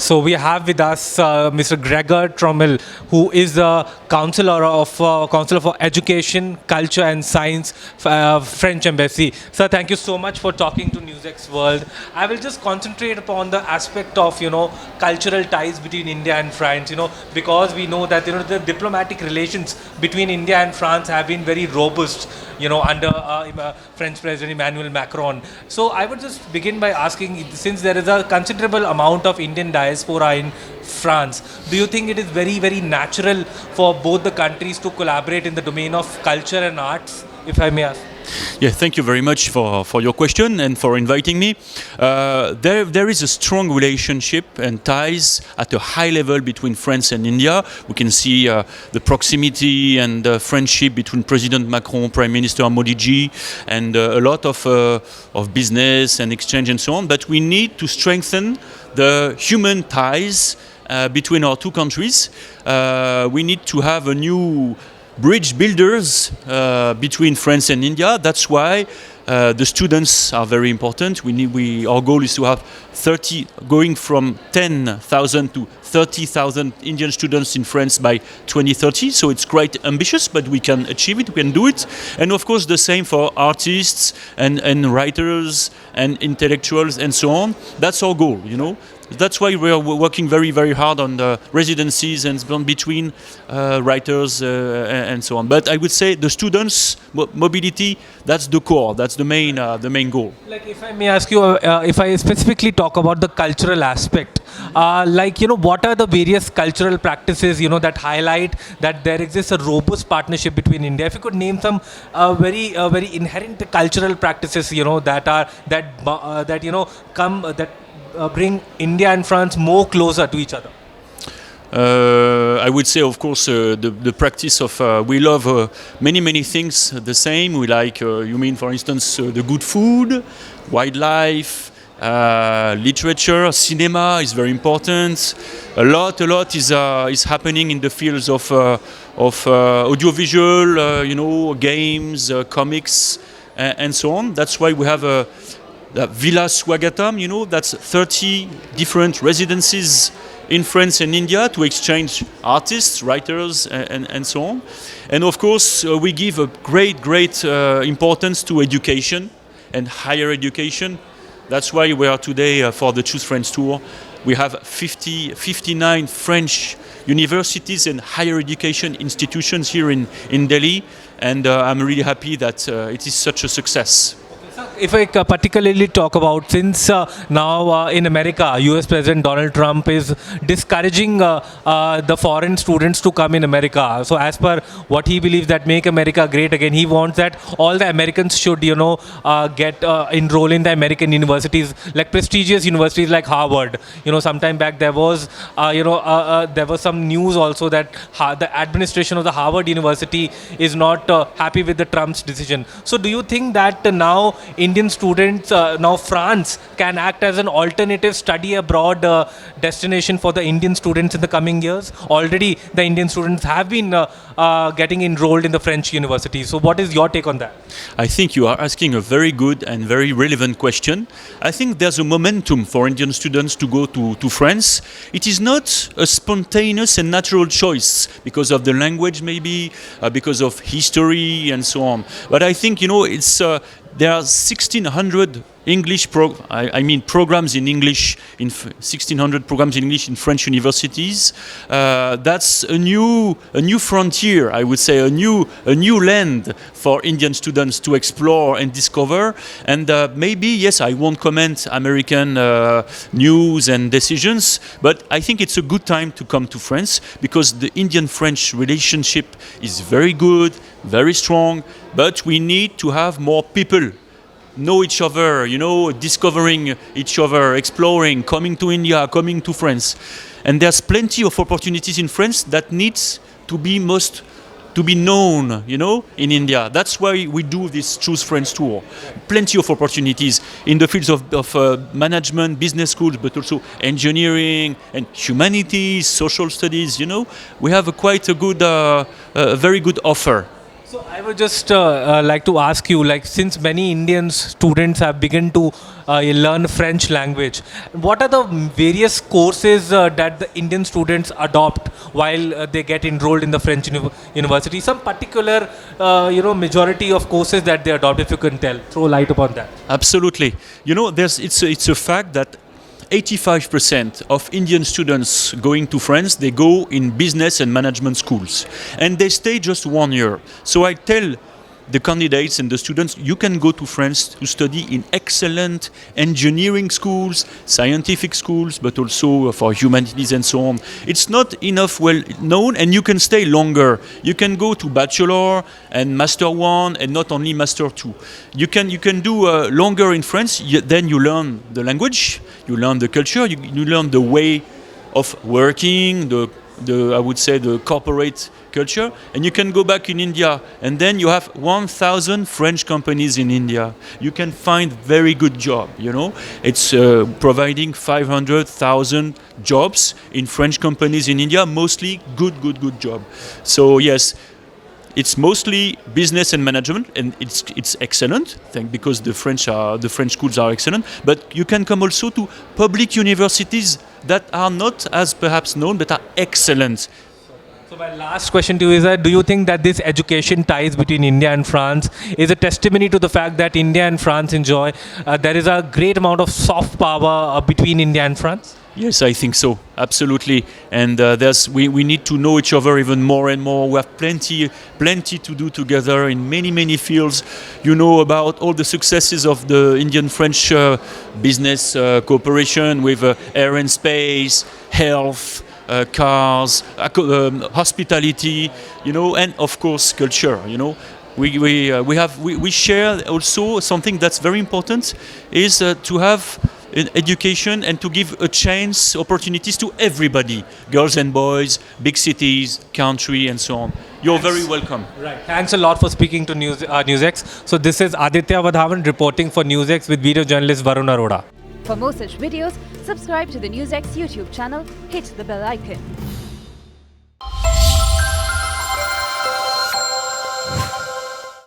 So we have with us Mr. Grégor Trumel, who is the Counsellor for Education, Culture and Science, French Embassy. Sir, thank you so much for talking to NewsX World. I will just concentrate upon the aspect of cultural ties between India and France. Because we know that the diplomatic relations between India and France have been very robust. Under French President Emmanuel Macron. So I would just begin by asking, since there is a considerable amount of Indian diaspora in France, do you think it is very, very natural for both the countries to collaborate in the domain of culture and arts, if I may ask? Yeah, thank you very much for your question and for inviting me. There is a strong relationship and ties at a high level between France and India. We can see the proximity and the friendship between President Macron, Prime Minister Modi ji, and a lot of business and exchange and so on. But we need to strengthen the human ties between our two countries. We need to have a new bridge builders between France and India. That's why the students are very important. Our goal is to have going from 10,000 to 30,000 Indian students in France by 2030. So it's quite ambitious, but we can achieve it, we can do it. And of course the same for artists and writers and intellectuals and so on. That's our goal, That's why we are working very, very hard on the residencies and between writers and so on. But I would say the students' mobility, that's the core, that's the main goal. Like, if I may ask you, if I specifically talk about the cultural aspect, what are the various cultural practices, that highlight that there exists a robust partnership between India? If you could name some very inherent cultural practices, bring India and France more closer to each other. I would say, of course, the practice of we love many things the same. We like, you mean, for instance, the good food, wildlife, literature, cinema is very important. A lot is happening in the fields of audiovisual, games, comics, and so on. That's why we have Villa Swagatam, that's 30 different residences in France and India to exchange artists, writers, and so on. And of course, we give a great importance to education and higher education. That's why we are today for the Choose French tour. We have 59 French universities and higher education institutions here in Delhi. And I'm really happy that it is such a success. If I particularly talk about, since now in America, US President Donald Trump is discouraging the foreign students to come in America. So as per what he believes, that make America great again, he wants that all the Americans should, get enroll in the American universities, like prestigious universities like Harvard. Sometime back there was, there was some news also that the administration of the Harvard University is not happy with the Trump's decision. So do you think that now Indian students, now France can act as an alternative study abroad destination for the Indian students in the coming years? Already the Indian students have been getting enrolled in the French universities. So what is your take on that? I think you are asking a very good and very relevant question. I think there's a momentum for Indian students to go to France. It is not a spontaneous and natural choice because of the language, maybe, because of history and so on. But I think, it's there are 1,600 programs in English, 1,600 programs in English in French universities. That's a new frontier, I would say, a new land for Indian students to explore and discover. And maybe, yes, I won't comment American news and decisions, but I think it's a good time to come to France because the Indian-French relationship is very good, very strong, but we need to have more people know each other, discovering each other, exploring, coming to India, coming to France. And there's plenty of opportunities in France that needs to be known, in India. That's why we do this Choose French tour. Plenty of opportunities in the fields of management, business schools, but also engineering and humanities, social studies, We have quite a good, very good offer. So I would just like to ask you, like, since many Indian students have begun to learn French language, what are the various courses that the Indian students adopt while they get enrolled in the French university? Some particular, majority of courses that they adopt, if you can throw light upon that. Absolutely. You know, it's a fact that 85% of Indian students going to France, they go in business and management schools. And they stay just 1 year. So I tell the candidates and the students, you can go to France to study in excellent engineering schools, scientific schools, but also for humanities and so on. It's not enough well known, and you can stay longer. You can go to Bachelor and Master 1 and not only Master 2. You can do longer in France, then you learn the language, you learn the culture, you learn the way of working, the I would say the corporate culture, and you can go back in India, and then you have 1,000 French companies in India. You can find very good job. You know, it's providing 500,000 jobs in French companies in India, mostly good job. So yes. It's mostly business and management, and it's excellent. Because the French schools are excellent. But you can come also to public universities that are not as perhaps known, but are excellent. So my last question to you is that, do you think that this education ties between India and France is a testimony to the fact that India and France enjoy, there is a great amount of soft power between India and France? Yes, I think so. Absolutely. And we need to know each other even more and more. We have plenty to do together in many fields. You know about all the successes of the Indian-French business cooperation with air and space, health, cars, hospitality, you know, and of course culture. You know, we share also something that's very important is to have education and to give a chance, opportunities to everybody, girls and boys, big cities, country, and so on. You're very welcome. Right. Thanks a lot for speaking to NewsX. So this is Aditya Vadhavan reporting for NewsX with video journalist Varun Arora. For more such videos, subscribe to the NewsX YouTube channel, hit the bell icon.